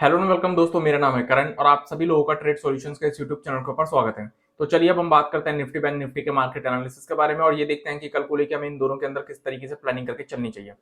Hello and welcome दोस्तों, मेरा नाम है करण और आप सभी लोगों का ट्रेड सॉल्यूशंस के इस यूट्यूब चैनल के ऊपर स्वागत है। तो चलिए अब हम बात करते हैं निफ्टी बैंक निफ्टी के मार्केट एनालिसिस के बारे में और ये देखते हैं कि कल को लेकर हमें इन दोनों के अंदर किस तरीके से प्लानिंग करके चलनी चाहिए।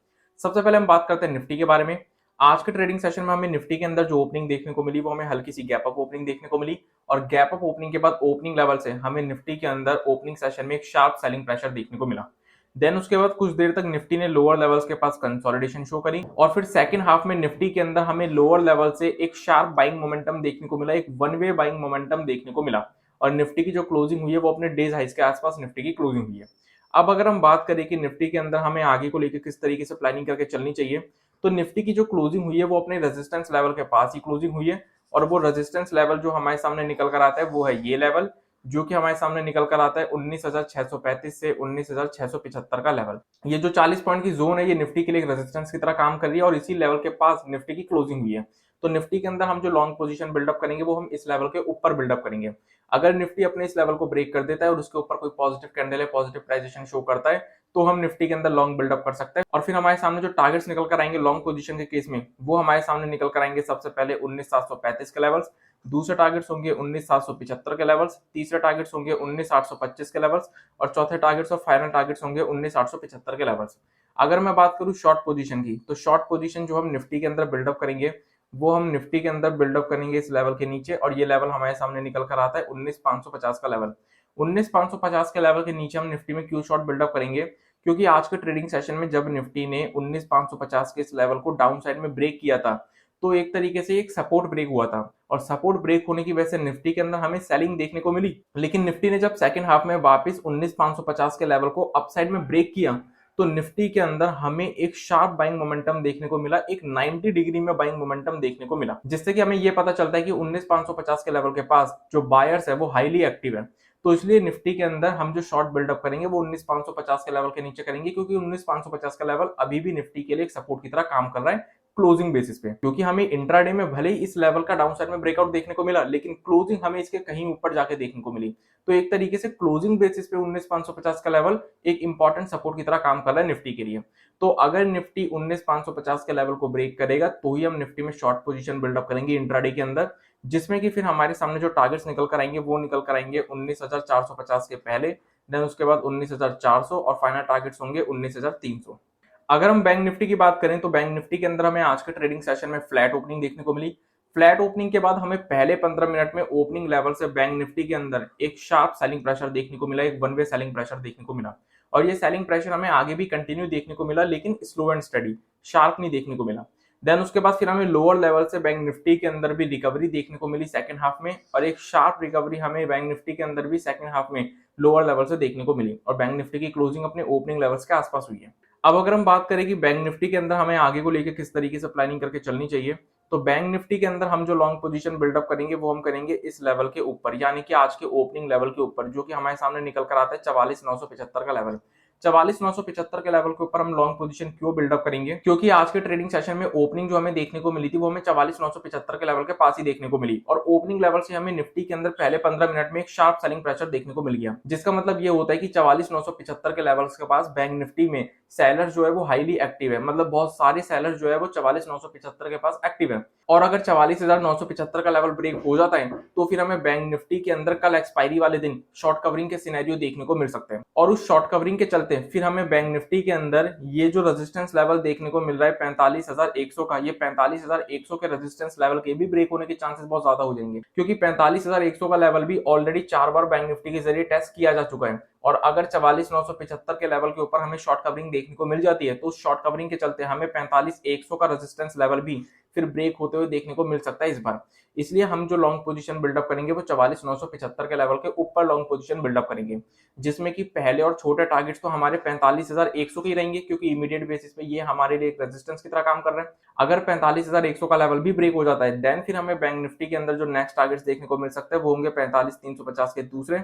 सबसे पहले हम बात करते हैं निफ्टी के बारे में। आज के ट्रेडिंग सेशन में हमें निफ्टी के अंदर जो ओपनिंग देखने को मिली वो हमें हल्की सी गैप अप ओपनिंग देखने को मिली और गैप अप ओपनिंग के बाद ओपनिंग लेवल से हमें निफ्टी के अंदर ओपनिंग सेशन में एक शार्प सेलिंग प्रेशर देखने को मिला। देन उसके बाद कुछ देर तक निफ्टी ने लोअर लेवल्स के पास कंसोलिडेशन शो करी और फिर सेकंड हाफ में निफ्टी के अंदर हमें लोअर लेवल से एक शार्प बाइंग मोमेंटम देखने को मिला, एक वन वे बाइंग मोमेंटम देखने को मिला और निफ्टी की जो क्लोजिंग हुई है वो अपने डेज हाइस के आसपास निफ्टी की क्लोजिंग हुई है। अब अगर हम बात करें कि निफ्टी के अंदर हमें आगे को लेकर किस तरीके से प्लानिंग करके चलनी चाहिए, तो निफ्टी की जो क्लोजिंग हुई है वो अपने रेजिस्टेंस लेवल के पास ही क्लोजिंग हुई है और वो रेजिस्टेंस लेवल जो हमारे सामने निकल कर आता है वो है ये लेवल, जो कि हमारे सामने निकल कर आता है 19,635 से 19,675 का लेवल। ये जो 40 पॉइंट की जोन है ये निफ्टी के लिए एक रेजिस्टेंस की तरह काम कर रही है और इसी लेवल के पास निफ्टी की क्लोजिंग हुई है। तो निफ्टी के अंदर हम जो लॉन्ग पोजीशन बिल्डअप करेंगे वो हम इस लेवल के ऊपर बिल्डअप करेंगे। अगर निफ्टी अपने इस लेवल को ब्रेक कर देता है और उसके ऊपर कोई पॉजिटिव कैंडल है, पॉजिटिव प्राइजेशन शो करता है, तो हम निफ्टी के अंदर लॉन्ग बिल्डअप कर सकते हैं और फिर हमारे सामने जो टारगेट्स निकल कर आएंगे लॉन्ग पोजीशन के केस में वो हमारे सामने निकल कर आएंगे। सबसे पहले 19,735 के लेवल्स, दूसरे टारगेट्स होंगे 19,775 के लेवल्स, तीसरे टारगेट्स होंगे 19,825 के लेवल्स और चौथे टारगेट्स और फाइनल टारगेट्स होंगे 19,875 के लेवल्स। अगर मैं बात करूं शॉर्ट पोजीशन की, तो शॉर्ट पोजीशन जो हम निफ्टी के अंदर बिल्डअप करेंगे वो हम निफ्टी के अंदर बिल्डअप करेंगे इस लेवल के नीचे और ये लेवल हमारे सामने निकल कर आता है 19,550 का लेवल। 19,550 के लेवल के नीचे हम निफ्टी में क्यों शॉर्ट बिल्डअप करेंगे, क्योंकि आज के ट्रेडिंग सेशन में जब निफ्टी ने 19,550 के इस लेवल को डाउन साइड में ब्रेक किया था तो एक तरीके से एक सपोर्ट ब्रेक हुआ था और सपोर्ट ब्रेक होने की वजह से निफ्टी के अंदर हमें सेलिंग देखने को मिली। लेकिन निफ्टी ने जब सेकंड हाफ में वापस 19,550 के लेवल को अपसाइड में ब्रेक किया तो निफ्टी के अंदर हमें एक शार्प बाइंग मोमेंटम देखने को मिला, एक 90 डिग्री में बाइंग मोमेंटम देखने को मिला, जिससे कि हमें यह पता चलता है कि 19,550 के लेवल के पास जो बायर्स है वो हाईली एक्टिव है। तो इसलिए निफ्टी के अंदर हम जो शॉर्ट बिल्डअप करेंगे वो 19,550 के लेवल के नीचे करेंगे, क्योंकि 19,550 का लेवल अभी भी निफ्टी के लिए एक सपोर्ट की तरह काम कर रहा है क्लोजिंग बेसिस पे। क्योंकि हमें इंट्राडे में भले ही इस लेवल का डाउन साइड में ब्रेकआउट देखने को मिला लेकिन क्लोजिंग हमें इसके कहीं ऊपर जाके देखने को मिली। तो एक तरीके से क्लोजिंग बेसिस पे 19,550 का लेवल एक इंपॉर्टेंट सपोर्ट की तरह काम कर रहा है निफ्टी के लिए। तो अगर निफ्टी 19,550 के लेवल को ब्रेक करेगा तो ही हम निफ्टी में शॉर्ट पोजीशन बिल्डअप करेंगे इंट्राडे के अंदर, जिसमें कि फिर हमारे सामने जो टारगेट्स निकल कर आएंगे वो निकल कर आएंगे 19,450 के पहले, देन उसके बाद 19,400 और फाइनल टारगेट्स होंगे 19,300। अगर हम बैंक निफ्टी की बात करें तो बैंक निफ्टी के अंदर हमें आज के ट्रेडिंग सेशन में फ्लैट ओपनिंग देखने को मिली। फ्लैट ओपनिंग के बाद हमें पहले 15 मिनट में ओपनिंग लेवल से बैंक निफ्टी के अंदर एक शार्प सेलिंग प्रेशर देखने को मिला, एक वन वे सेलिंग प्रेशर देखने को मिला और ये सेलिंग प्रेशर हमें आगे भी कंटिन्यू देखने को मिला, लेकिन स्लो एंड स्टडी, शार्प नहीं देखने को मिला। देन उसके बाद फिर हमें लोअर लेवल से बैंक निफ्टी के अंदर भी रिकवरी देखने को मिली सेकंड हाफ में और एक शार्प रिकवरी हमें बैंक निफ्टी के अंदर भी सेकंड हाफ में लोअर लेवल से देखने को मिली और बैंक निफ्टी की क्लोजिंग अपने ओपनिंग लेवल्स के आसपास हुई है। अब अगर हम बात करें कि बैंक निफ्टी के अंदर हमें आगे को लेकर किस तरीके से प्लानिंग करके चलनी चाहिए, तो बैंक निफ्टी के अंदर हम जो लॉन्ग पोजीशन बिल्डअप करेंगे वो हम करेंगे इस लेवल के ऊपर, यानी कि आज के ओपनिंग लेवल के ऊपर, जो कि हमारे सामने निकल कर आता है 44,975 का लेवल। 44,975 के लेवल के ऊपर हम लॉन्ग पोजीशन क्यों बिल्डअप करेंगे, क्योंकि आज के ट्रेडिंग सेशन में ओपनिंग जो हमें देखने को मिली थी वो हमें 44,975 के लेवल के पास ही देखने को मिली और ओपनिंग लेवल से हमें निफ्टी के अंदर पहले 15 मिनट में एक शार्प सेलिंग प्रेशर देखने को मिल गया, जिसका मतलब ये होता है कि 44,975 के लेवल्स के पास बैंक निफ्टी में सेलर्स जो है वो हाईली एक्टिव है, मतलब बहुत सारे सेलर्स जो है वो 44,975 के पास एक्टिव है। और अगर 44,975 का लेवल ब्रेक हो जाता है तो फिर हमें बैंक निफ्टी के अंदर कल एक्सपायरी वाले दिन शॉर्ट कवरिंग के सिनेरियो देखने को मिल सकते हैं और उस शॉर्ट कवरिंग के चलते फिर हमें बैंक निफ्टी के अंदर ये जो रेजिस्टेंस लेवल देखने को मिल रहा है 45,100 का, ये 45,100 के रेजिस्टेंस लेवल के भी ब्रेक होने के चांसेस बहुत ज्यादा हो जाएंगे, क्योंकि 45,100 का लेवल भी ऑलरेडी 4 बार बैंक निफ्टी के जरिए टेस्ट किया जा चुका है और अगर 44,975 के लेवल के ऊपर हमें शॉर्ट कवरिंग देखने को मिल जाती है तो उस शॉर्ट कवरिंग के चलते हमें 45,100 का रेजिस्टेंस लेवल भी फिर ब्रेक होते हुए देखने को मिल सकता है इस बार। इसलिए हम जो लॉन्ग पोजीशन बिल्डअप करेंगे वो 44,975 के लेवल के ऊपर लॉन्ग पोजीशन बिल्डअप करेंगे, जिसमें कि पहले और छोटे टारगेट्स तो हमारे 45,100 के ही रहेंगे, क्योंकि इमीडिएट बेसिस पे ये हमारे लिए एक रेजिस्टेंस की तरह काम कर रहे हैं। अगर 45,100 का लेवल भी ब्रेक हो जाता है देन फिर हमें बैंक निफ्टी के अंदर जो नेक्स्ट टारगेट्स देखने को मिल सकते हैं वो होंगे 45,350 के दूसरे,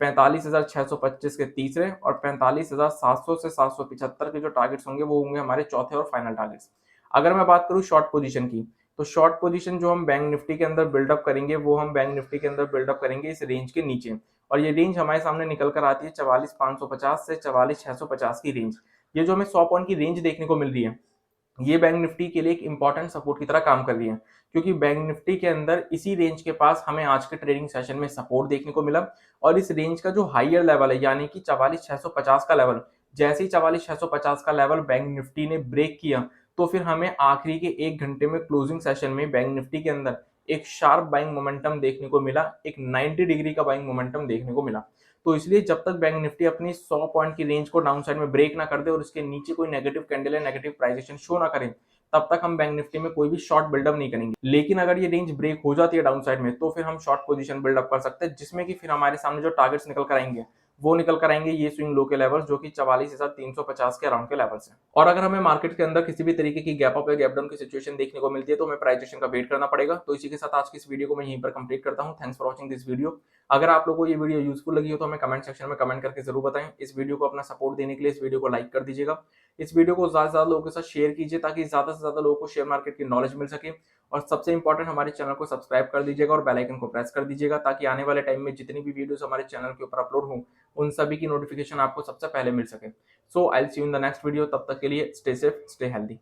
45,625 के तीसरे और 45,700 से 775 के जो टारगेट्स होंगे वो होंगे हमारे चौथे और फाइनल टारगेट्स। अगर मैं बात करूं शॉर्ट पोजीशन की, तो शॉर्ट पोजीशन जो हम बैंक निफ्टी के अंदर बिल्डअप करेंगे वो हम बैंक निफ्टी के अंदर बिल्डअप करेंगे इस रेंज के नीचे और ये रेंज हमारे सामने निकल कर आती है 44,550 से 44,650 की रेंज। ये जो हमें 100 पॉइंट की रेंज देखने को मिल रही है ये बैंक निफ्टी के लिए एक इंपॉर्टेंट सपोर्ट की तरह काम कर रही है, क्योंकि बैंक निफ्टी के अंदर इसी रेंज के पास हमें आज के ट्रेडिंग सेशन में सपोर्ट देखने को मिला और इस रेंज का जो हाइयर लेवल है यानी कि 44,650 का लेवल, जैसे ही 44,650 का लेवल बैंक निफ्टी ने ब्रेक किया तो फिर हमें आखिरी के 1 घंटे में क्लोजिंग सेशन में बैंक निफ्टी के अंदर एक शार्प बाइंग मोमेंटम देखने को मिला, एक 90 डिग्री का बाइंग मोमेंटम देखने को मिला। तो इसलिए जब तक बैंक निफ्टी अपनी 100 पॉइंट की रेंज को डाउन साइड में ब्रेक ना कर दे और इसके नीचे कोई नेगेटिव कैंडल या नेगेटिव प्राइस शो ना करे, तब तक हम बैंक निफ्टी में कोई भी शॉर्ट बिल्डअप नहीं करेंगे। लेकिन अगर ये रेंज ब्रेक हो जाती है डाउन साइड में तो फिर हम शॉर्ट पोजीशन बिल्डअप कर सकते हैं, जिसमें कि फिर हमारे सामने जो टारगेट्स निकल कर आएंगे वो निकल कर आएंगे ये स्विंग लो के लेवल जो कि 44,350 के अराउंड के लेवल्स हैं। और अगर हमें मार्केट के अंदर किसी भी तरीके की गैप अप या गैप डाउन की सिचुएशन देखने को मिलती है तो हमें प्राइस एक्शन का वेट करना पड़ेगा। तो इसी के साथ आज की इस वीडियो को मैं यहीं पर कंप्लीट करता हूं। Thanks for watching this video. अगर आप लोगों को ये वीडियो यूजफुल लगी हो तो हमें कमेंट सेक्शन में कमेंट करके जरूर बताएं। इस वीडियो को अपना सपोर्ट देने के लिए इस वीडियो को लाइक कर दीजिएगा। इस वीडियो को ज्यादा से ज्यादा लोगों के साथ शेयर कीजिए ताकि ज्यादा से ज्यादा लोगों को शेयर मार्केट की नॉलेज मिल सके। और सबसे इंपॉर्टेंट हमारे चैनल को सब्सक्राइब कर दीजिएगा और बेल आइकन को प्रेस कर दीजिएगा ताकि आने वाले टाइम में जितनी भी वीडियोस हमारे चैनल के ऊपर अपलोड हों उन सभी की नोटिफिकेशन आपको सबसे पहले मिल सके। So I will see you in the next video. तब तक के लिए स्टे सेफ, स्टे हेल्दी।